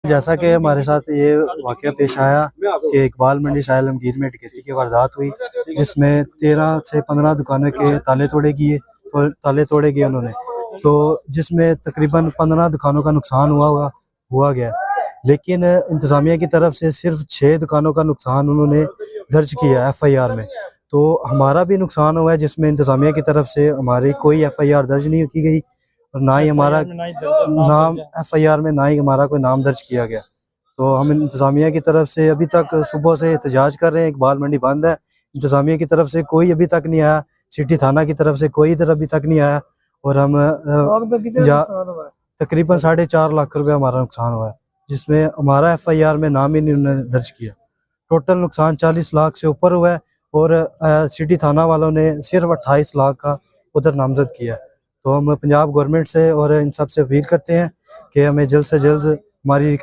जैसा कि हमारे साथ ये वाक़या पेश आया कि इकबाल मंडी शाह आलमगीर में डकैती की वारदात हुई, जिसमें 13 से 15 दुकानों के ताले तोड़े गए उन्होंने, तो जिसमें तकरीबन 15 दुकानों का नुकसान हुआ गया। लेकिन इंतज़ामिया की तरफ से सिर्फ 6 दुकानों का नुकसान उन्होंने दर्ज किया FIR में। तो हमारा भी नुकसान हुआ है, जिसमें इंतज़ामिया की तरफ से हमारी कोई FIR दर्ज नहीं की गई और ना ही हमारा नाम FIR में ना ही हमारा कोई नाम दर्ज किया गया। तो हम इंतज़ामिया की तरफ से अभी तक सुबह से एहतजाज कर रहे हैं। इकबाल मंडी बंद है, इंतज़ामिया की तरफ से कोई अभी तक नहीं आया, सिटी थाना की तरफ से कोई इधर अभी तक नहीं आया और हम तकरीबन 4.5 लाख रुपये हमारा नुकसान हुआ है, जिसमें हमारा FIR में नाम ही नहीं उन्होंने दर्ज किया। टोटल नुकसान 40 लाख से ऊपर हुआ है और सिटी थाना वालों ने सिर्फ 28 लाख का उधर नामजद किया। तो हम पंजाब गवर्नमेंट से और इन सब से अपील करते हैं कि हमें जल्द से जल्द हमारी